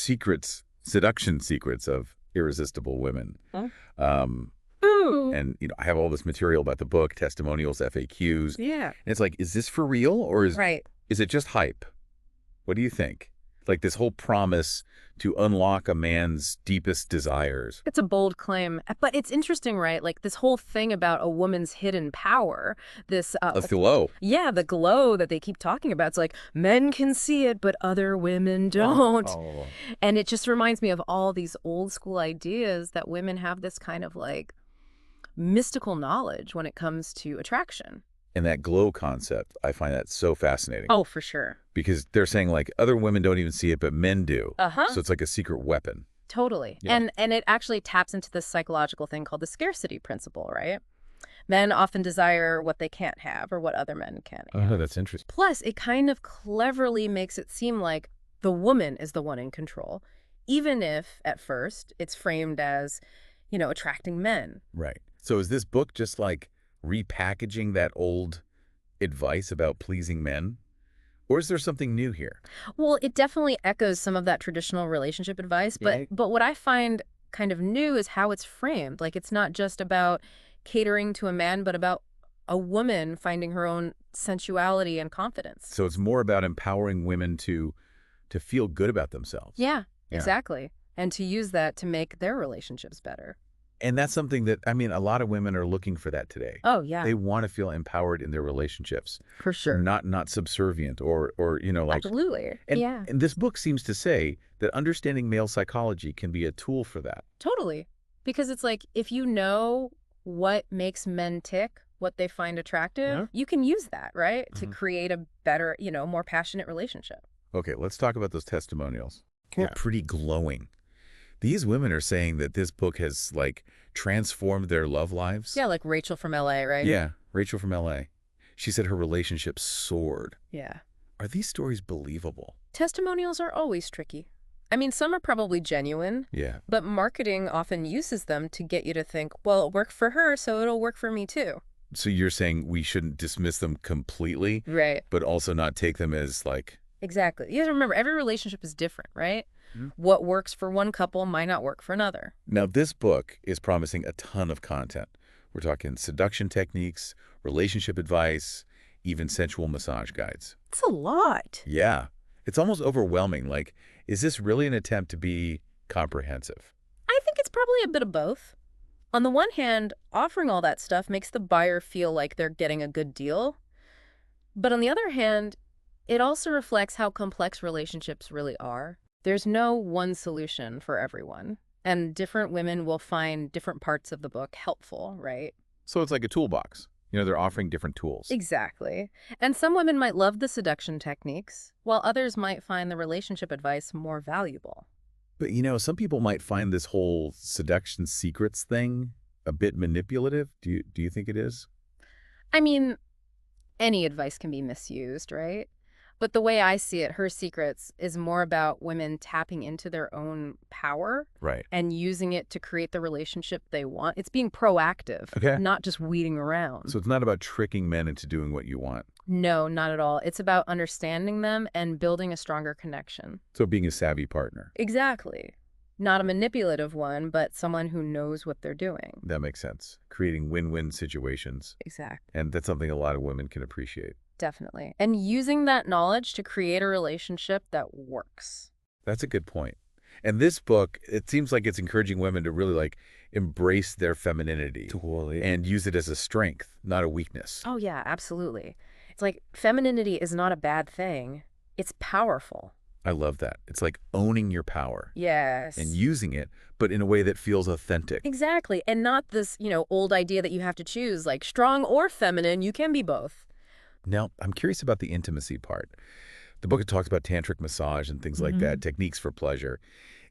secrets, seduction secrets of irresistible women. Huh? Um, Ooh. and, I have all this material about the book, testimonials, FAQs. Yeah. And it's like, is this for real or Right. is it just hype? What do you think? Like this whole promise to unlock a man's deepest desires. It's a bold claim, but it's interesting, right? Like this whole thing about a woman's hidden power, this A glow. yeah, the glow that they keep talking about. It's like men can see it, but other women don't. Oh. And it just reminds me of all these old school ideas that women have this kind of like mystical knowledge when it comes to attraction. And that glow concept, I find that so fascinating. Oh, for sure. Because they're saying like other women don't even see it, but men do. Uh-huh. So it's like a secret weapon. Totally. Yeah. And it actually taps into this psychological thing called the scarcity principle, right? Men often desire what they can't have or what other men can't have. Oh, that's interesting. Plus, it kind of cleverly makes it seem like the woman is the one in control, even if, at first, it's framed as, attracting men. Right. So is this book just like repackaging that old advice about pleasing men? Or is there something new here? Well, it definitely echoes some of that traditional relationship advice, Yeah. but what I find kind of new is how it's framed. Like, it's not just about catering to a man, but about a woman finding her own sensuality and confidence. So it's more about empowering women to feel good about themselves. Yeah, Yeah. exactly. And to use that to make their relationships better. And that's something that, a lot of women are looking for that today. Oh, yeah, They want to feel empowered in their relationships. for sure. Not subservient or like. Absolutely. And, Yeah, and this book seems to say that understanding male psychology can be a tool for that. totally. Because it's like, if you know what makes men tick, what they find attractive, Yeah. you can use that, right? To Mhm. create a better, more passionate relationship. Okay, let's talk about those testimonials. Yeah. They're pretty glowing. These women are saying that this book has, transformed their love lives. Yeah, like Rachel from LA, right? Yeah, Rachel from LA. She said her relationship soared. Yeah. Are these stories believable? Testimonials are always tricky. I mean, some are probably genuine, Yeah. but marketing often uses them to get you to think, well, it worked for her, so it'll work for me too. So you're saying we shouldn't dismiss them completely, Right. but also not take them as Exactly. You have to remember, every relationship is different, right? Mhm. What works for one couple might not work for another. Now, this book is promising a ton of content. We're talking seduction techniques, relationship advice, even sensual massage guides. It's a lot. Yeah. It's almost overwhelming. Is this really an attempt to be comprehensive? I think it's probably a bit of both. On the one hand, offering all that stuff makes the buyer feel like they're getting a good deal. But on the other hand, it also reflects how complex relationships really are. There's no one solution for everyone, and different women will find different parts of the book helpful, right? So it's like a toolbox. They're offering different tools. Exactly. And some women might love the seduction techniques, while others might find the relationship advice more valuable. But, some people might find this whole seduction secrets thing a bit manipulative. Do you think it is? I mean, any advice can be misused, right? But the way I see it, Her Secrets is more about women tapping into their own power Right. and using it to create the relationship they want. It's being proactive, Okay. not just weeding around. So it's not about tricking men into doing what you want. No, not at all. It's about understanding them and building a stronger connection. So being a savvy partner. Exactly. Not a manipulative one, but someone who knows what they're doing. That makes sense. Creating win-win situations. Exactly. And that's something a lot of women can appreciate. Definitely. And using that knowledge to create a relationship that works. That's a good point. And this book, it seems like it's encouraging women to really embrace their femininity. Totally. And use it as a strength, not a weakness. Oh, yeah, absolutely. It's like femininity is not a bad thing. It's powerful. I love that. It's like owning your power. Yes. And using it, but in a way that feels authentic. Exactly. And not this, old idea that you have to choose, like strong or feminine, you can be both. Now, I'm curious about the intimacy part. The book talks about tantric massage and things like that, techniques for pleasure.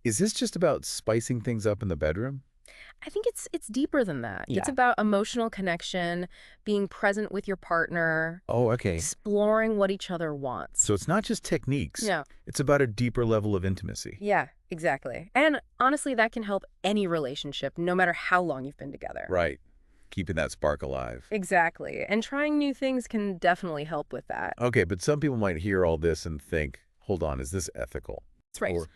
Is this just about spicing things up in the bedroom? I think it's deeper than that. Yeah. It's about emotional connection, being present with your partner, Oh, okay. exploring what each other wants. So it's not just techniques. Yeah. It's about a deeper level of intimacy. Yeah, exactly. And honestly, that can help any relationship, no matter how long you've been together. Right. Keeping that spark alive. Exactly. And trying new things can definitely help with that. Okay, but some people might hear all this and think, hold on, is this ethical? That's right. Or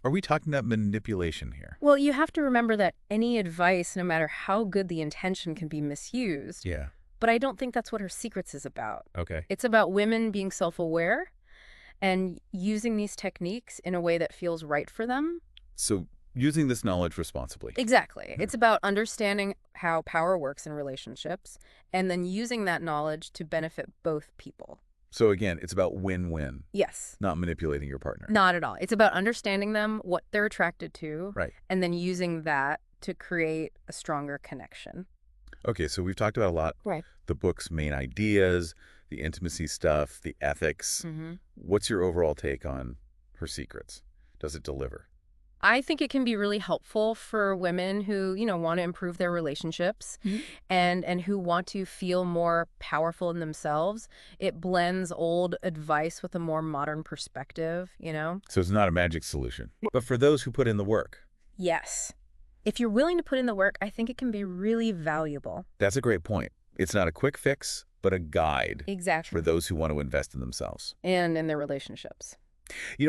Are we talking about manipulation here? Well, you have to remember that any advice, no matter how good the intention, can be misused. Yeah. But I don't think that's what Her Secrets is about. Okay. It's about women being self-aware and using these techniques in a way that feels right for them. So using this knowledge responsibly. Exactly. Yeah. It's about understanding how power works in relationships and then using that knowledge to benefit both people. So again, it's about win-win, Yes. not manipulating your partner. Not at all. It's about understanding them, what they're attracted to, Right. and then using that to create a stronger connection. Okay, so we've talked about a lot. Right. The book's main ideas, the intimacy stuff, the ethics. What's your overall take on Her Secrets? Does it deliver? I think it can be really helpful for women who, want to improve their relationships and who want to feel more powerful in themselves. It blends old advice with a more modern perspective. So it's not a magic solution, but for those who put in the work. Yes. If you're willing to put in the work, I think it can be really valuable. That's a great point. It's not a quick fix, but a guide Exactly. for those who want to invest in themselves. And in their relationships.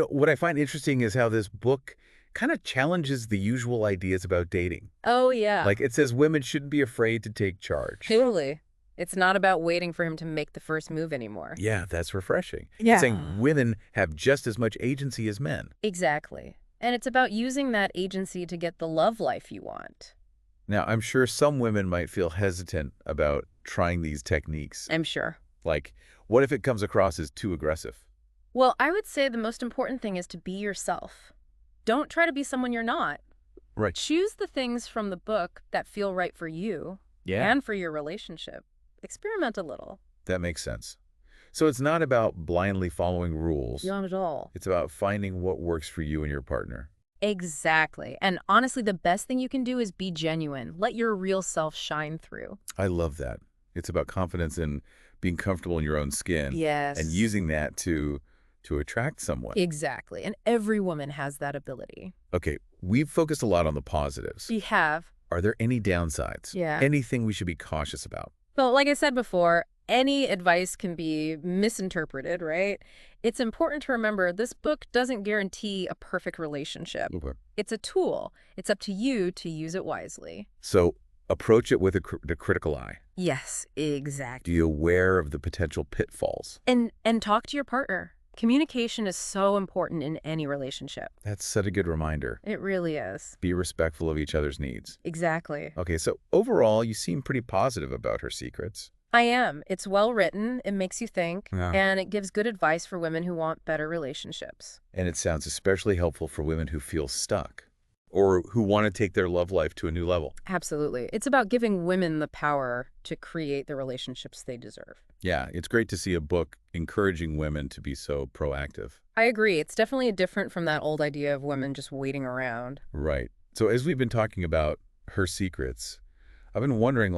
What I find interesting is how this book kind of challenges the usual ideas about dating. Oh, yeah. Like it says women shouldn't be afraid to take charge. Totally. It's not about waiting for him to make the first move anymore. Yeah, that's refreshing. Yeah. It's saying women have just as much agency as men. Exactly. And it's about using that agency to get the love life you want. Now, I'm sure some women might feel hesitant about trying these techniques. I'm sure. Like, what if it comes across as too aggressive? Well, I would say the most important thing is to be yourself. Don't try to be someone you're not. Right. Choose the things from the book that feel right for you and for your relationship. Experiment a little. That makes sense. So it's not about blindly following rules. Not at all. It's about finding what works for you and your partner. Exactly. And honestly, the best thing you can do is be genuine. Let your real self shine through. I love that. It's about confidence in being comfortable in your own skin. Yes. And using that to attract someone. Exactly. And every woman has that ability. Okay, we've focused a lot on the positives. We have. Are there any downsides? Yeah. Anything we should be cautious about? Well, like I said before, any advice can be misinterpreted, right? It's important to remember this book doesn't guarantee a perfect relationship. Okay. It's a tool. It's up to you to use it wisely. So approach it with the critical eye. Yes, Do exactly. you aware of the potential pitfalls? And talk to your partner. Communication is so important in any relationship. That's such a good reminder. It really is. Be respectful of each other's needs. Exactly. Okay, so overall, you seem pretty positive about Her Secrets. I am. It's well written, it makes you think, Yeah. and it gives good advice for women who want better relationships. And it sounds especially helpful for women who feel stuck or who want to take their love life to a new level. Absolutely. It's about giving women the power to create the relationships they deserve. Yeah, it's great to see a book encouraging women to be so proactive. I agree. It's definitely different from that old idea of women just waiting around. Right. So as we've been talking about Her Secrets, I've been wondering,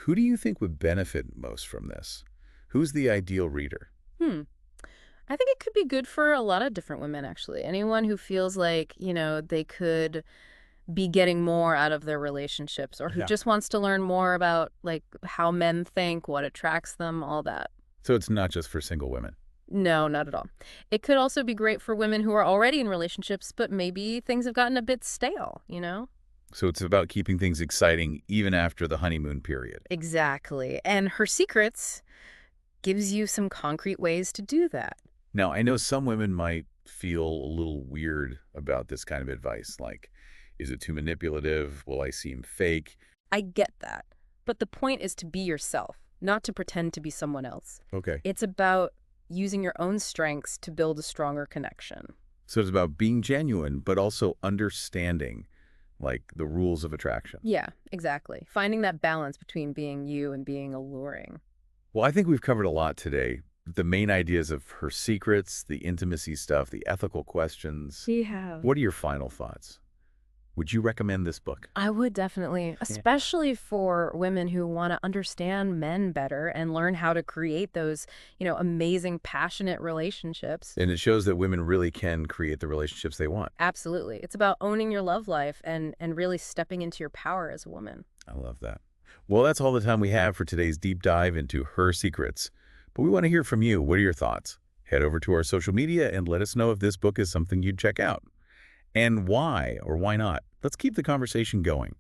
who do you think would benefit most from this? Who's the ideal reader? I think it could be good for a lot of different women, actually. Anyone who feels like, they could be getting more out of their relationships or who Yeah. just wants to learn more about, how men think, what attracts them, all that. So it's not just for single women. No, not at all. It could also be great for women who are already in relationships, but maybe things have gotten a bit stale. So it's about keeping things exciting even after the honeymoon period. Exactly. And Her Secrets gives you some concrete ways to do that. Now, I know some women might feel a little weird about this kind of advice. Like, is it too manipulative? Will I seem fake? I get that. But the point is to be yourself, not to pretend to be someone else. Okay. It's about using your own strengths to build a stronger connection. So it's about being genuine, but also understanding, the rules of attraction. Yeah, exactly. Finding that balance between being you and being alluring. Well, I think we've covered a lot today. The main ideas of Her Secrets, the intimacy stuff, the ethical questions. We have. What are your final thoughts? Would you recommend this book? I would definitely, especially for women who want to understand men better and learn how to create those, amazing, passionate relationships. And it shows that women really can create the relationships they want. Absolutely. It's about owning your love life and really stepping into your power as a woman. I love that. Well, that's all the time we have for today's deep dive into Her Secrets. But we want to hear from you. What are your thoughts? Head over to our social media and let us know if this book is something you'd check out. And why or why not? Let's keep the conversation going.